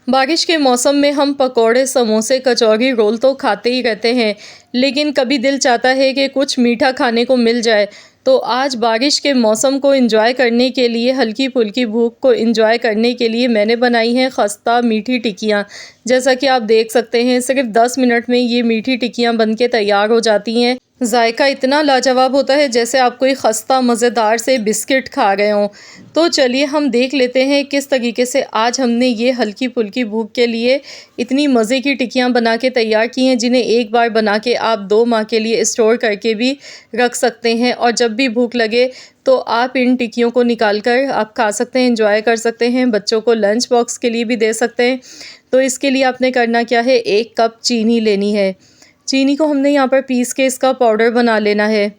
बारिश के मौसम में हम पकोड़े, समोसे, कचौरी, रोल तो खाते ही रहते हैं, लेकिन कभी दिल चाहता है कि कुछ मीठा खाने को मिल जाए। तो आज बारिश के मौसम को एंजॉय करने के लिए, हल्की-फुल्की भूख को एंजॉय करने के लिए मैंने बनाई हैं खस्ता मीठी टिक्कियाँ। जैसा कि आप देख सकते हैं, सिर्फ़ 10 मिनट में ये मीठी टिक्कियाँ बन के तैयार हो जाती हैं। जायका इतना लाजवाब होता है जैसे आप कोई खस्ता मज़ेदार से बिस्किट खा रहे हों। तो चलिए हम देख लेते हैं किस तरीके से आज हमने ये हल्की-फुल्की भूख के लिए इतनी मज़े की टिक्कियाँ बना के तैयार की हैं, जिन्हें एक बार बना के आप 2 माह के लिए स्टोर करके भी रख सकते हैं और जब भी भूख लगे तो आप इन टिक्कियों को निकाल कर आप खा सकते हैं, एंजॉय कर सकते हैं। बच्चों को लंच बॉक्स के लिए भी दे सकते हैं। तो इसके लिए आपने करना क्या है, 1 कप चीनी लेनी है। चीनी को हमने यहाँ पर पीस के इसका पाउडर बना लेना है।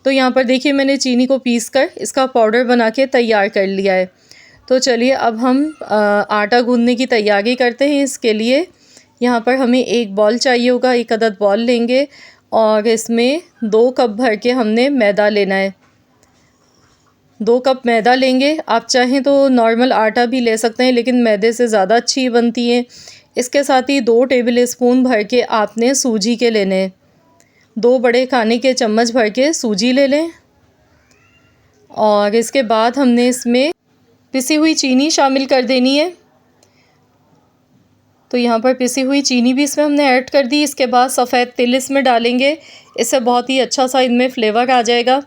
तो यहाँ पर देखिए मैंने चीनी को पीस कर इसका पाउडर बना के तैयार कर लिया है। तो चलिए अब हम आटा गूँधने की तैयारी करते हैं। इसके लिए यहाँ पर हमें एक बॉल चाहिए होगा, 1 अदद बॉल लेंगे और इसमें 2 कप भर के हमने मैदा लेना है। 2 कप मैदा लेंगे। आप चाहें तो नॉर्मल आटा भी ले सकते हैं, लेकिन मैदे से ज़्यादा अच्छी बनती है। इसके साथ ही 2 टेबल स्पून भर के आपने सूजी के लेने हैं। 2 बड़े खाने के चम्मच भर के सूजी ले लें और इसके बाद हमने इसमें पिसी हुई चीनी शामिल कर देनी है। तो यहाँ पर पिसी हुई चीनी भी इसमें हमने ऐड कर दी। इसके बाद सफ़ेद तिल इसमें डालेंगे, इससे बहुत ही अच्छा सा इनमें फ्लेवर आ जाएगा।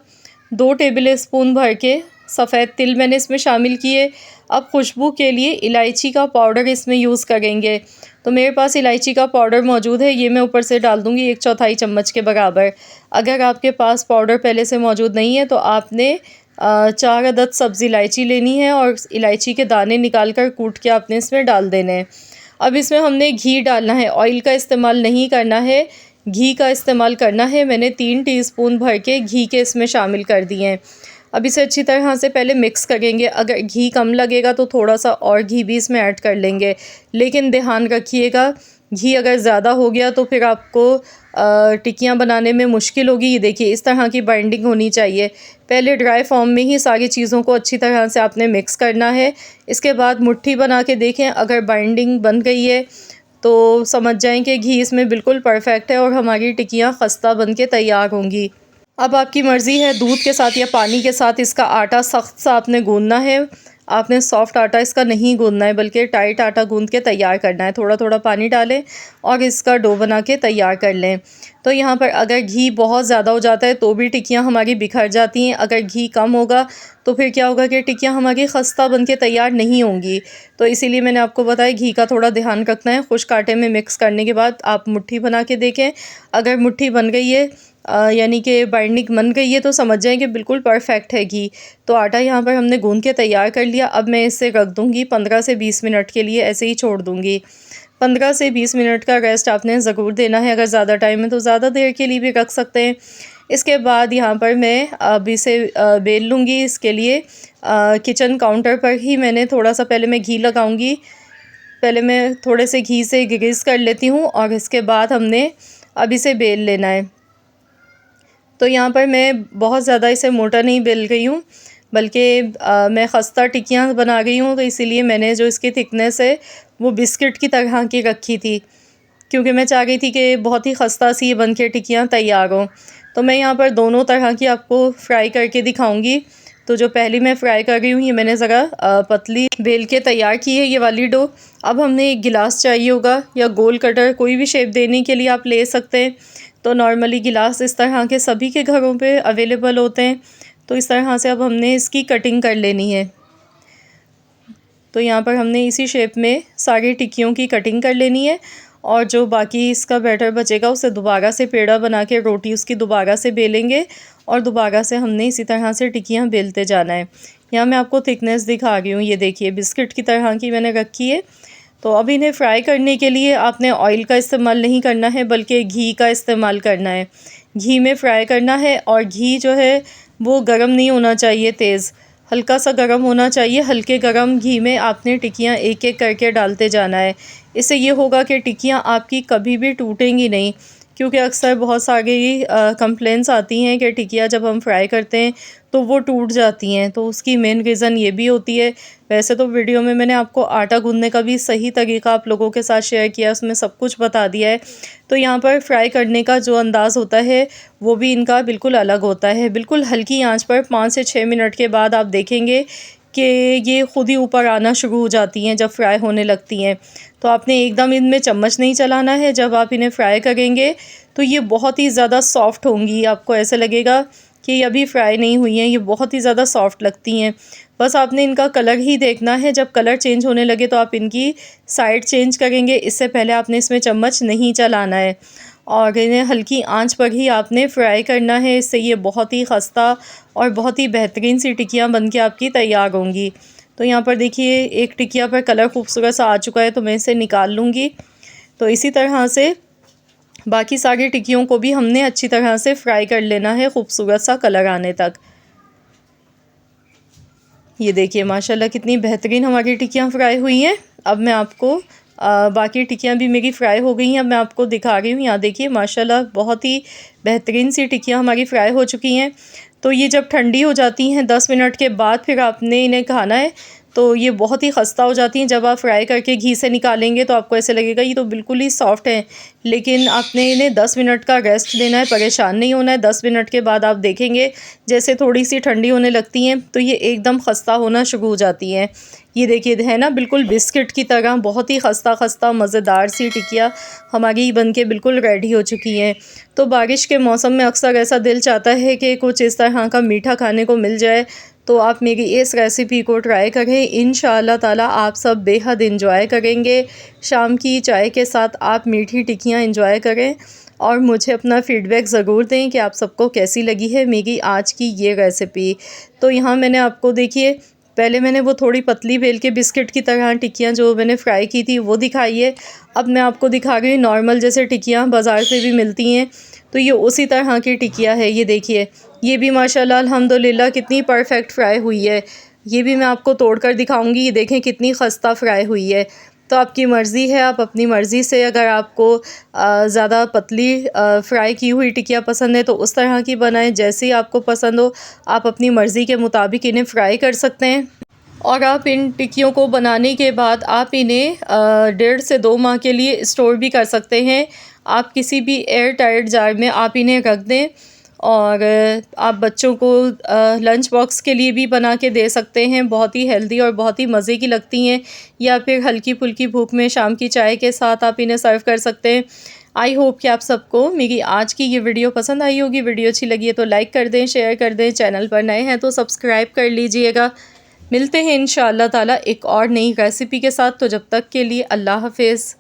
2 टेबल स्पून भर के सफ़ेद तिल मैंने इसमें शामिल किए। अब खुशबू के लिए इलायची का पाउडर इसमें यूज़ करेंगे। तो मेरे पास इलायची का पाउडर मौजूद है, ये मैं ऊपर से डाल दूँगी 1/4 चम्मच के बराबर। अगर आपके पास पाउडर पहले से मौजूद नहीं है तो आपने 4 अदद सब्ज़ इलायची लेनी है और इलायची के दाने निकाल कर कूट के आपने इसमें डाल देने हैं। अब इसमें हमने घी डालना है, ऑयल का इस्तेमाल नहीं करना है, घी का इस्तेमाल करना है। मैंने 3 टीस्पून भर के घी के इसमें शामिल कर दिए हैं। अब इसे अच्छी तरह से पहले मिक्स करेंगे। अगर घी कम लगेगा तो थोड़ा-सा और घी भी इसमें ऐड कर लेंगे, लेकिन ध्यान रखिएगा घी अगर ज़्यादा हो गया तो फिर आपको टिक्कियाँ बनाने में मुश्किल होगी। ये देखिए इस तरह की बाइंडिंग होनी चाहिए। पहले ड्राई फॉर्म में ही सारी चीज़ों को अच्छी तरह से आपने मिक्स करना है। इसके बाद मुट्ठी बना के देखें, अगर बाइंडिंग बन गई है तो समझ जाएँ कि घी इसमें बिल्कुल परफेक्ट है और हमारी टिक्कियाँ खस्ता बन के तैयार होंगी। अब आपकी मर्ज़ी है, दूध के साथ या पानी के साथ इसका आटा सख्त सा आपने गूँधना है। आपने सॉफ्ट आटा इसका नहीं गूँधना है, बल्कि टाइट आटा गूँध के तैयार करना है। थोड़ा-थोड़ा पानी डालें और इसका डो बना के तैयार कर लें। तो यहाँ पर अगर घी बहुत ज़्यादा हो जाता है तो भी टिक्कियाँ हमारी बिखर जाती हैं। अगर घी कम होगा तो फिर क्या होगा कि टिक्कियाँ हमारी खस्ता बन के तैयार नहीं होंगी। तो इसीलिए मैंने आपको बताया घी का थोड़ा ध्यान रखना है। खुश्क आटे में मिक्स करने के बाद आप मुट्ठी बना के देखें। अगर मुट्ठी बन गई है यानी कि बाइंडिंग बन गई है तो समझ जाएँ कि बिल्कुल परफेक्ट है घी। तो आटा यहाँ पर हमने गूँध के तैयार कर लिया। अब मैं इसे रख दूँगी 15 से 20 मिनट के लिए, ऐसे ही छोड़ दूँगी। 15 से 20 मिनट का रेस्ट आपने ज़रूर देना है। अगर ज़्यादा टाइम है तो ज़्यादा देर के लिए भी रख सकते हैं। इसके बाद यहाँ पर मैं अब इसे बेल लूँगी। इसके लिए किचन काउंटर पर ही मैंने थोड़ा-सा पहले मैं घी लगाऊँगी। पहले मैं थोड़े से घी से ग्रीस कर लेती हूँ और इसके बाद हमने अब इसे बेल लेना है। तो यहाँ पर मैं बहुत ज़्यादा इसे मोटा नहीं बेल रही हूँ, बल्कि मैं खस्ता टिक्कियाँ बना रही हूँ, तो इसीलिए मैंने जो इसकी थिकनेस है वो बिस्किट की तरह की रखी थी, क्योंकि मैं चाह रही थी कि बहुत ही खस्ता सी बन के टिक्कियाँ तैयार हों। तो मैं यहाँ पर दोनों तरह की आपको फ्राई करके दिखाऊँगी। तो जो पहली मैं फ्राई कर रही हूँ ये मैंने ज़रा पतली बेल के तैयार की है ये वाली डो। अब हमने एक गिलास चाहिए होगा या गोल कटर, कोई भी शेप देने के लिए आप ले सकते हैं। तो नॉर्मली गिलास इस तरह के सभी के घरों पे अवेलेबल होते हैं। तो इस तरह से अब हमने इसकी कटिंग कर लेनी है। तो यहाँ पर हमने इसी शेप में सारी टिक्कियों की कटिंग कर लेनी है और जो बाकी इसका बैटर बचेगा उसे दोबारा से पेड़ा बना के रोटी उसकी दोबारा से बेलेंगे और दोबारा से हमने इसी तरह से टिक्कियाँ बेलते जाना है। यहाँ मैं आपको थिकनेस दिखा रही हूँ, ये देखिए बिस्किट की तरह की मैंने रखी है। तो अब इन्हें फ्राई करने के लिए आपने ऑयल का इस्तेमाल नहीं करना है, बल्कि घी का इस्तेमाल करना है। घी में फ्राई करना है और घी जो है वो गर्म नहीं होना चाहिए तेज़, हल्का सा गर्म होना चाहिए। हल्के गर्म घी में आपने टिक्कियाँ एक एक करके डालते जाना है। इससे ये होगा कि टिक्कियाँ आपकी कभी भी टूटेंगी नहीं, क्योंकि अक्सर बहुत सारी कंप्लेंट्स आती हैं कि टिक्कियाँ जब हम फ्राई करते हैं तो वो टूट जाती हैं। तो उसकी मेन रीज़न ये भी होती है। वैसे तो वीडियो में मैंने आपको आटा गूँथने का भी सही तरीका आप लोगों के साथ शेयर किया, उसमें सब कुछ बता दिया है। तो यहाँ पर फ्राई करने का जो अंदाज़ होता है वो भी इनका बिल्कुल अलग होता है। बिल्कुल हल्की आंच पर 5 से 6 मिनट के बाद आप देखेंगे कि ये खुद ही ऊपर आना शुरू हो जाती हैं जब फ्राई होने लगती हैं। तो आपने एकदम इनमें चम्मच नहीं चलाना है। जब आप इन्हें फ्राई करेंगे तो ये बहुत ही ज़्यादा सॉफ्ट होंगी। आपको ऐसा लगेगा कि ये अभी फ्राई नहीं हुई हैं, ये बहुत ही ज़्यादा सॉफ्ट लगती हैं। बस आपने इनका कलर ही देखना है। जब कलर चेंज होने लगे तो आप इनकी साइड चेंज करेंगे। इससे पहले आपने इसमें चम्मच नहीं चलाना है और इन्हें हल्की आंच पर ही आपने फ्राई करना है। इससे ये बहुत ही खस्ता और बहुत ही बेहतरीन सी टिक्कियाँ बन के आपकी तैयार होंगी। तो यहाँ पर देखिए एक टिक्किया पर कलर खूबसूरत सा आ चुका है, तो मैं इसे निकाल लूँगी। तो इसी तरह से बाकी सारी टिक्कियों को भी हमने अच्छी तरह से फ्राई कर लेना है खूबसूरत सा कलर आने तक। ये देखिए माशाल्लाह कितनी बेहतरीन हमारी टिक्कियाँ फ्राई हुई हैं। अब मैं आपको बाकी टिक्कियाँ भी मेरी फ्राई हो गई हैं। अब मैं आपको दिखा रही हूँ। यहाँ देखिए माशाल्लाह बहुत ही बेहतरीन सी टिक्कियाँ हमारी फ्राई हो चुकी हैं। तो ये जब ठंडी हो जाती हैं 10 मिनट के बाद फिर आपने इन्हें खाना है, तो ये बहुत ही खस्ता हो जाती हैं। जब आप फ्राई करके घी से निकालेंगे तो आपको ऐसे लगेगा ये तो बिल्कुल ही सॉफ्ट है, लेकिन आपने इन्हें 10 मिनट का रेस्ट देना है, परेशान नहीं होना है। 10 मिनट के बाद आप देखेंगे जैसे थोड़ी सी ठंडी होने लगती हैं तो ये एकदम खस्ता होना शुरू हो जाती हैं। ये देखिए है ना बिल्कुल बिस्किट की तरह बहुत ही खस्ता खस्ता मज़ेदार सी टिक्कियाँ हमारी बन के बिल्कुल रेडी हो चुकी हैं। तो बारिश के मौसम में अक्सर ऐसा दिल चाहता है कि कुछ इस तरह का मीठा खाने को मिल जाए, तो आप मेरी इस रेसिपी को ट्राई करें। इंशाअल्लाह ताला आप सब बेहद इंजॉय करेंगे। शाम की चाय के साथ आप मीठी टिक्कियाँ इंजॉय करें और मुझे अपना फ़ीडबैक ज़रूर दें कि आप सबको कैसी लगी है मेरी आज की ये रेसिपी। तो यहाँ मैंने आपको देखिए पहले मैंने वो थोड़ी पतली बेल के बिस्किट की तरह टिक्कियाँ जो मैंने फ्राई की थी वो दिखाई है। अब मैं आपको दिखा रही हूँ नॉर्मल जैसे टिक्कियाँ बाज़ार से भी मिलती हैं, तो ये उसी तरह की टिक्कियाँ है। ये देखिए ये भी माशाल्लाह अल्हम्दुलिल्लाह कितनी परफेक्ट फ्राई हुई है। ये भी मैं आपको तोड़ कर दिखाऊंगी। ये देखें कितनी खस्ता फ्राई हुई है। तो आपकी मर्ज़ी है, आप अपनी मर्ज़ी से अगर आपको ज़्यादा पतली फ्राई की हुई टिक्कियाँ पसंद है तो उस तरह की बनाएं। जैसे ही आपको पसंद हो आप अपनी मर्ज़ी के मुताबिक इन्हें फ्राई कर सकते हैं। और आप इन टिक्कियों को बनाने के बाद आप इन्हें 1.5 से 2 माह के लिए स्टोर भी कर सकते हैं। आप किसी भी एयर टाइट जार में आप इन्हें रख दें और आप बच्चों को लंच बॉक्स के लिए भी बना के दे सकते हैं। बहुत ही हेल्दी और बहुत ही मज़े की लगती हैं, या फिर हल्की फुल्की भूख में शाम की चाय के साथ आप इन्हें सर्व कर सकते हैं। आई होप कि आप सबको मेरी आज की ये वीडियो पसंद आई होगी। वीडियो अच्छी लगी है तो लाइक कर दें, शेयर कर दें। चैनल पर नए हैं तो सब्सक्राइब कर लीजिएगा। मिलते हैं इंशाअल्लाह ताला एक और नई रेसिपी के साथ। तो जब तक के लिए अल्लाह हाफ़िज़।